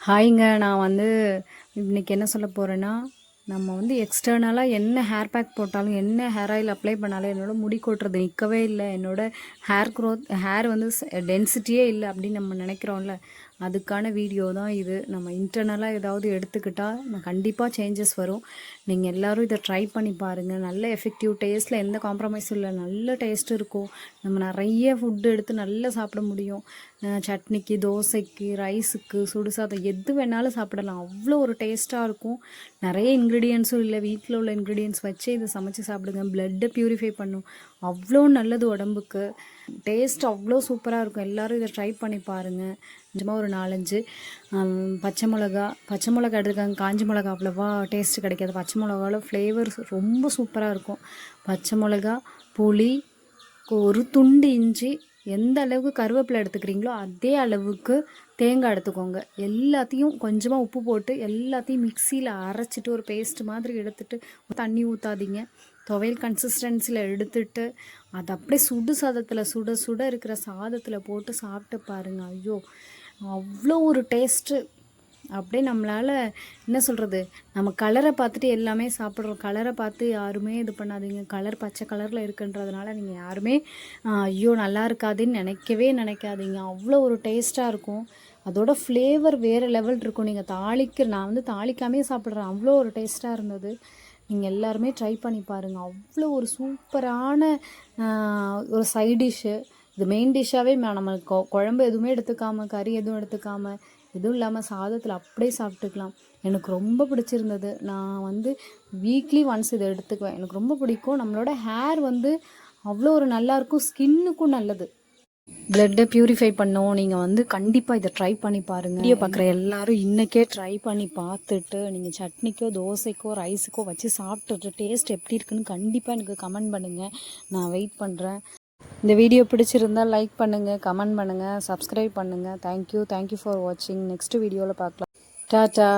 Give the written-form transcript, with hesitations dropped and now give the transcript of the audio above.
ஹாய்ங்க. நான் இன்னைக்கு என்ன சொல்ல போகிறேன்னா, நம்ம எக்ஸ்டர்னலாக என்ன ஹேர் பேக் போட்டாலும், என்ன ஹேர் ஆயில் அப்ளை பண்ணாலும் என்னோட முடி கொட்டுறது நிற்கவே இல்லை. என்னோட ஹேர் டென்சிட்டியே இல்லை அப்படின்னு நம்ம நினைக்கிறோம்ல, அதுக்கான வீடியோ தான் இது. நம்ம இன்டர்னலாக ஏதாவது எடுத்துக்கிட்டால் கண்டிப்பாக சேஞ்சஸ் வரும். நீங்கள் எல்லோரும் இதை ட்ரை பண்ணி பாருங்கள். நல்ல எஃபெக்டிவ், டேஸ்ட்டில் எந்த காம்ப்ரமைஸும் இல்லை, நல்ல டேஸ்ட் இருக்கும். நம்ம நிறைய ஃபுட்டு எடுத்து நல்லா சாப்பிட முடியும். சட்னிக்கு, தோசைக்கு, ரைஸுக்கு, சுடுசாதம் எது வேணாலும் சாப்பிடலாம். அவ்வளோ ஒரு டேஸ்ட்டாக இருக்கும். நிறைய இன்க்ரீடியன்ஸும் இல்லை, வீட்டில் உள்ள இன்க்ரீடியன்ஸ் வச்சு இதை சமைச்சு சாப்பிடுங்க. பிளட்டை ப்யூரிஃபை பண்ணும், அவ்வளோ நல்லது உடம்புக்கு. டேஸ்ட் அவ்வளோ சூப்பராக இருக்கும். எல்லோரும் இதை ட்ரை பண்ணி பாருங்கள். கொஞ்சமாக ஒரு 4-5 பச்சை மிளகா எடுத்துக்காங்க. காஞ்சி மிளகா அவ்வளோவா டேஸ்ட்டு கிடைக்காது. பச்சை மிளகாவில் ஃப்ளேவர் ரொம்ப சூப்பராக இருக்கும். பச்சை மிளகா, புளி, ஒரு துண்டு இஞ்சி, எந்த அளவுக்கு கருவேப்பிலை எடுத்துக்கிறீங்களோ அதே அளவுக்கு தேங்காய் எடுத்துக்கோங்க. எல்லாத்தையும் கொஞ்சமாக உப்பு போட்டு எல்லாத்தையும் மிக்சியில் அரைச்சிட்டு ஒரு பேஸ்ட் மாதிரி எடுத்துகிட்டு, தண்ணி ஊற்றாதீங்க, துவையல் கன்சிஸ்டன்சியில் எடுத்துட்டு அதை அப்படியே சுடு சாதத்தில் சுட சுட இருக்கிற சாதத்தில் போட்டு சாப்பிட்டு பாருங்கள். ஐயோ, அவ்வளோ ஒரு டேஸ்ட்டு. அப்படியே நம்மளால் என்ன சொல்கிறது, நம்ம கலரை பார்த்துட்டு எல்லாமே சாப்பிட்றோம். கலரை பார்த்து யாருமே இது பண்ணாதீங்க. கலர் பச்சை கலரில் இருக்குன்றதுனால நீங்கள் யாருமே ஐயோ நல்லா இருக்காதுன்னு நினைக்காதீங்க. அவ்வளோ ஒரு டேஸ்ட்டாக இருக்கும். அதோட ஃப்ளேவர் வேறு லெவல் இருக்கும். நீங்கள் நான் தாளிக்காமே சாப்பிட்றேன். அவ்வளோ ஒரு டேஸ்ட்டாக இருந்தது. நீங்கள் எல்லாருமே ட்ரை பண்ணி பாருங்கள். அவ்வளோ ஒரு சூப்பரான ஒரு சைட் டிஷ்ஷு. இது மெயின் டிஷ்ஷாகவே நம்ம குழம்பு எதுவுமே எடுத்துக்காமல், கறி எதுவும் எடுத்துக்காமல், எதுவும் இல்லாமல் சாதத்தில் அப்படியே சாப்பிட்டுக்கலாம். எனக்கு ரொம்ப பிடிச்சிருந்தது. நான் வீக்லி ஒன்ஸ் இதை எடுத்துக்குவேன். எனக்கு ரொம்ப பிடிக்கும். நம்மளோட ஹேர் அவ்வளோ ஒரு நல்லாயிருக்கும். ஸ்கின்னுக்கும் நல்லது. பிளட்டை ப்யூரிஃபை பண்ணோம். நீங்கள் கண்டிப்பாக இதை ட்ரை பண்ணி பாருங்கள். வீடியோ பார்க்குற எல்லாரும் இன்றைக்கே ட்ரை பண்ணி பார்த்துட்டு, நீங்கள் சட்னிக்கோ, தோசைக்கோ, ரைஸுக்கோ வச்சு சாப்பிட்டுட்டு டேஸ்ட் எப்படி இருக்குன்னு கண்டிப்பாக எனக்கு கமெண்ட் பண்ணுங்கள். நான் வெயிட் பண்ணுறேன். இந்த வீடியோ பிடிச்சிருந்தால் லைக் பண்ணுங்கள், கமெண்ட் பண்ணுங்கள், சப்ஸ்கிரைப் பண்ணுங்கள். தேங்க்யூ ஃபார் வாட்சிங். நெக்ஸ்ட் வீடியோவில் பார்க்கலாம். டாட்டா.